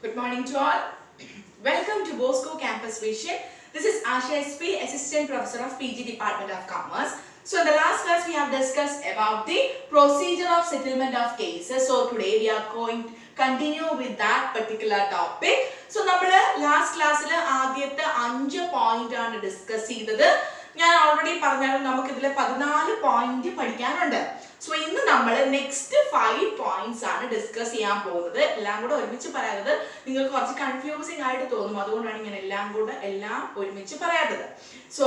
Good morning to all. Welcome to Bosco Campus Vision. This is Asha SP, Assistant Professor of PG Department of Commerce. So in the last class we have discussed about the procedure of settlement of cases. So today we are going to continue with that particular topic. So we last class ആദ്യത്തെ 5 point ആണ് discuss ചെയ്തത്. ഞാൻ already പറഞ്ഞാലും നമുക്ക് ഇതിലെ 14 point പഠിക്കാനുണ്ട്. So ഇന്ന് നമ്മൾ നെക്സ്റ്റ് 5 പോയിന്റ്സ് ആണ് ഡിസ്കസ് ചെയ്യാൻ പോകുന്നത്. എല്ലാം കൂടെ ഒരുമിച്ച് പറയാത്തത് നിങ്ങൾക്ക് കുറച്ച് കൺഫ്യൂസിംഗ് ആയിട്ട് തോന്നും. അതുകൊണ്ടാണ് ഞാൻ എല്ലാം ഒരുമിച്ച് പറയാത്തത്. സോ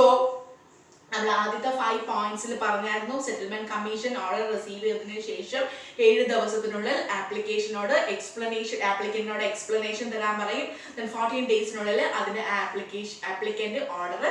നമ്മൾ ആദ്യത്തെ 5 പോയിന്റ്സിൽ പറഞ്ഞായിരുന്നു സെറ്റിൽമെന്റ് കമ്മീഷൻ ഓർഡർ റിസീവ് ചെയ്തതിനു ശേഷം 7 ദിവസത്തിനുള്ളിൽ ആപ്ലിക്കേഷനോട് ആപ്ലിക്കന്റിനോട് എക്സ്പ്ലനേഷൻ തരാൻ പറയും. 14 ഡേയ്സിനുള്ളിൽ അതിന്റെ ആപ്ലിക്കന്റ് ഓർഡർ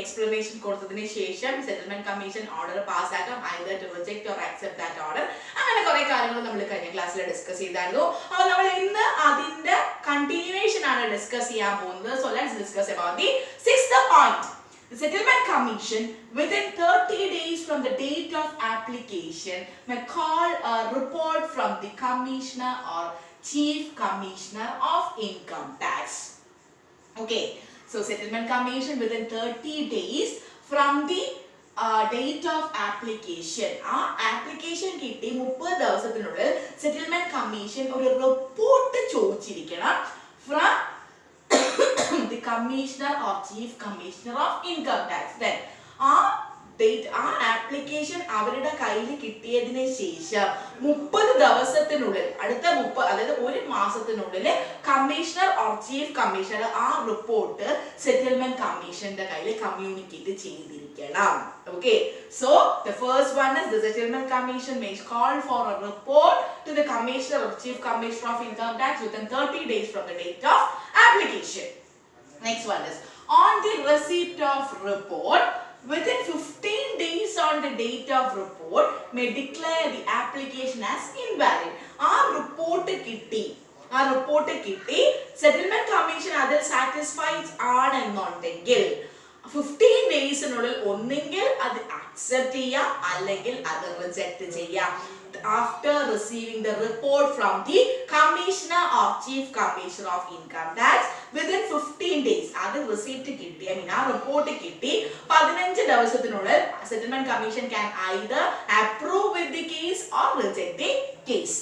explanation കൊടുത്തതിനു ശേഷം സെറ്റിൽമെന്റ് കമ്മീഷൻ ഓർഡർ പാസ് ആക്കാം, either to reject or accept that order. അങ്ങനെ കുറെ കാര്യങ്ങൾ നമ്മൾ കഴിഞ്ഞ ക്ലാസ്സിൽ ഡിസ്കസ് ചെയ്തായിരുന്നു. അപ്പോൾ നമ്മൾ ഇന്ന് അതിന്റെ കണ്ടിന്യൂവേഷൻ ആണ് ഡിസ്കസ് ചെയ്യാൻ പോകുന്നത്. So let's discuss about the 6th point. The settlement commission within 30 days from the date of application may call a report from the commissioner or chief commissioner of income tax. Okay, so settlement commission within 30 days from the date of application. Application കിട്ടി 30 ദിവസത്തിനുള്ളിൽ settlement commission ഒരു report ചോദിച്ചിരിക്കണം from the commissioner or chief commissioner of income tax. Then application അവരുടെ കയ്യിൽ കിട്ടിയതിന് ശേഷം 30 ദിവസത്തിനുള്ളിൽ അടുത്ത 30 അതായത് ഒരു മാസത്തിനുള്ളിൽ കമ്മീഷണർ ഓർ ചീഫ് കമ്മീഷണർ ആ റിപ്പോർട്ട് സെറ്റിൽമെന്റ് കമ്മീഷന്റെ കയ്യിൽ കമ്മ്യൂണിക്കേറ്റ് ചെയ്തിരിക്കണം. Okay, so the first one is the settlement commission may call for a report to the commissioner or chief commissioner of income tax within 30 days from the date of application. Next one is on the receipt of report within 15 days on the date of report may declare the application as invalid. report kitti settlement commission അതിൽ satisfied ആണെന്നുണ്ടെങ്കിൽ 15 ഡേയ്സിനുള്ളിൽ ഒന്നെങ്കിൽ അത് accept ചെയ്യാം അല്ലെങ്കിൽ അത് reject ചെയ്യാം. After receiving the report from the commissioner or chief commissioner of income tax within 15 days അത് receipt കിട്ടി ആ റിപ്പോർട്ട് കിട്ടി 15 ദിവസത്തിനുള്ളിൽ settlement commission can either approve with the case or reject the case.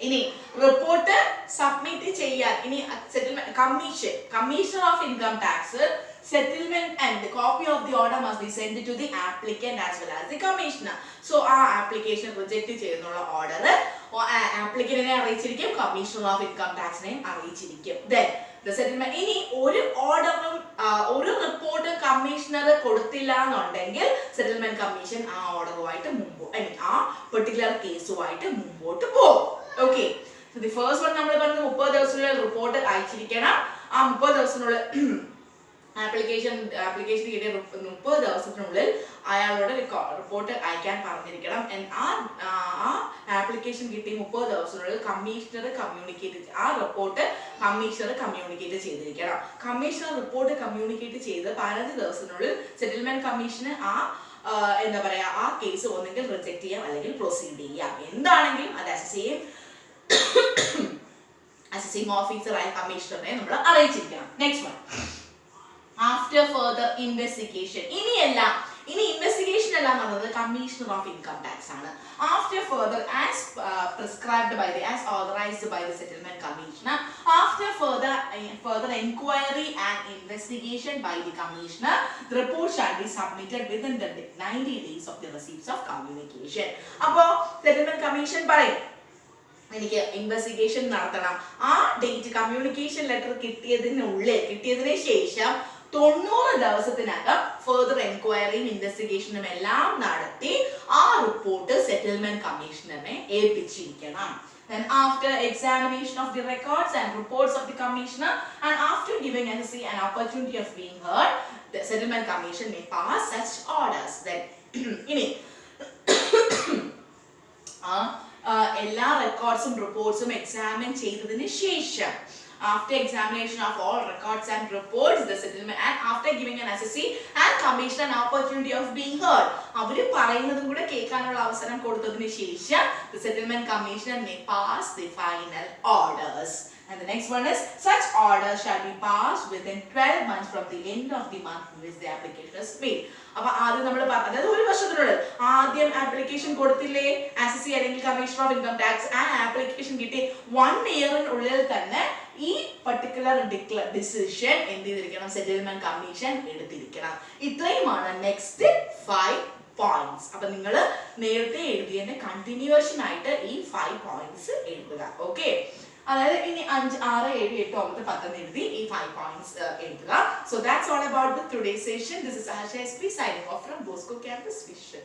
ഇനി റിപ്പോർട്ട് സബ്മിറ്റ് ചെയ്യാൻ ഇനി settlement commissioner of income tax settlement and the copy of the order must be sent to the applicant as well as the commissioner. So application reject ചെയ്യുന്നുള്ള order applicant അറിയിച്ചിരിക്കും, commissioner of income tax അറിയിച്ചിരിക്കും. Then the settlement ഇനി ഒരു ഓർഡറും ഒരു റിപ്പോർട്ടും commissioner കൊടുത്തില്ല എന്നുണ്ടെങ്കിൽ settlement commission ആ ഓർഡറുമായിട്ട് ആ particular കേസുമായിട്ട് മുമ്പോട്ട് പോകും. Okay, so the first one നമ്മൾ പറഞ്ഞത് 30 ദിവസത്തിനുള്ളിൽ റിപ്പോർട്ട് അയച്ചിരിക്കണം. ആ 30 ദിവസത്തിനുള്ളിൽ ആപ്ലിക്കേഷൻ കിട്ടിയ 30 ദിവസത്തിനുള്ളിൽ അയാളോട് റിപ്പോർട്ട് അയക്കാൻ പറഞ്ഞിരിക്കണം. ആ ആപ്ലിക്കേഷൻ കിട്ടി 30 ദിവസത്തിനുള്ളിൽ കമ്മീഷണർ കമ്മ്യൂണിക്കേറ്റ് ആ റിപ്പോർട്ട് കമ്മീഷണർ കമ്മ്യൂണിക്കേറ്റ് ചെയ്തിരിക്കണം. കമ്മീഷണർ റിപ്പോർട്ട് കമ്മ്യൂണിക്കേറ്റ് ചെയ്ത് 15 ദിവസത്തിനുള്ളിൽ സെറ്റിൽമെന്റ് കമ്മീഷന് എന്താ പറയാ ആ കേസ് ഒന്നെങ്കിൽ റിജക്ട് ചെയ്യാം അല്ലെങ്കിൽ പ്രൊസീഡ് ചെയ്യാം. എന്താണെങ്കിലും അത് അസസിംഗ് ഓഫീസറായ കമ്മീഷണറെ നമ്മൾ അറിയിച്ചിരിക്കണം. Next one, after further investigation. ഇനി ഇൻവെസ്റ്റിഗേഷൻ എല്ലാം നടന്നത് കമ്മീഷണർ ഓഫ് ഇൻകം ടാക്സ് ആണ്. After further as prescribed by the as authorized by the settlement commissioner, after further inquiry and investigation by the commissioner, the report shall be submitted within the 90 days of the receipts of communication. അപ്പോൾ settlement commission പറയും എനിക്ക് investigation നടത്തണം. ആ date communication letter കിട്ടിയതിന് ശേഷം 90 ദിവസത്തിനകം further എൻക്വയറിയും ഇൻവെസ്റ്റിഗേഷനും എല്ലാം നടത്തി ആ റിപ്പോർട്ട് സെറ്റിൽമെന്റ് കമ്മീഷണറിനെ ഏൽപ്പിച്ചിരിക്കണം. Then after examination of the records and reports of the commissioner and after giving NSC an opportunity of being heard, the settlement commission may pass such orders. Then ഇനി എല്ലാ റെക്കോർഡ്സും റിപ്പോർട്ട്സും examine ചെയ്തതിന് ശേഷം after examination of all records and reports, the settlement and after giving an assessee and commission an opportunity of being heard. അവര് പറയുന്നതും കൂടെ കേൾക്കാനുള്ള അവസരം കൊടുത്തതിന് ശേഷം the settlement commissioner may pass the final orders. And the next one is such orders shall be passed within 12 months from the end of the month in which the application is made. അപ്പോൾ ആദ്യം നമ്മൾ അതായത് ഒരു വർഷത്തിനുള്ളിൽ ആദ്യം application കൊടുത്തില്ലേ assessee അല്ലെങ്കിൽ commissioner of income tax, ആ ആപ്ലിക്കേഷൻ കിട്ടി 1 ഇയറിനുള്ളിൽ തന്നെ ഈ പർട്ടിക്കുലർ ഡിസിഷൻ എന്ത് ചെയ്തിരിക്കണം, സെറ്റിൽമെന്റ് കമ്മീഷൻ എടുത്തിരിക്കണം. ഇത്രയുമാണ് നെക്സ്റ്റ് 5 പോയിന്റ്സ്. അപ്പൊ നിങ്ങൾ നേരത്തെ എഴുതിയതിന്റെ കണ്ടിന്യൂവേഷൻ ആയിട്ട് ഈ 5 പോയിന്റ്സ് എഴുതുക. ഓക്കെ, അതായത് ഇനി 5, 6, 7, 8, 9, 10 എഴുതി ഈ 5 പോയിന്റ്സ് എഴുതുക. So that's all about the today's session. This is Asha SP signing off from Bosco Campus Vision.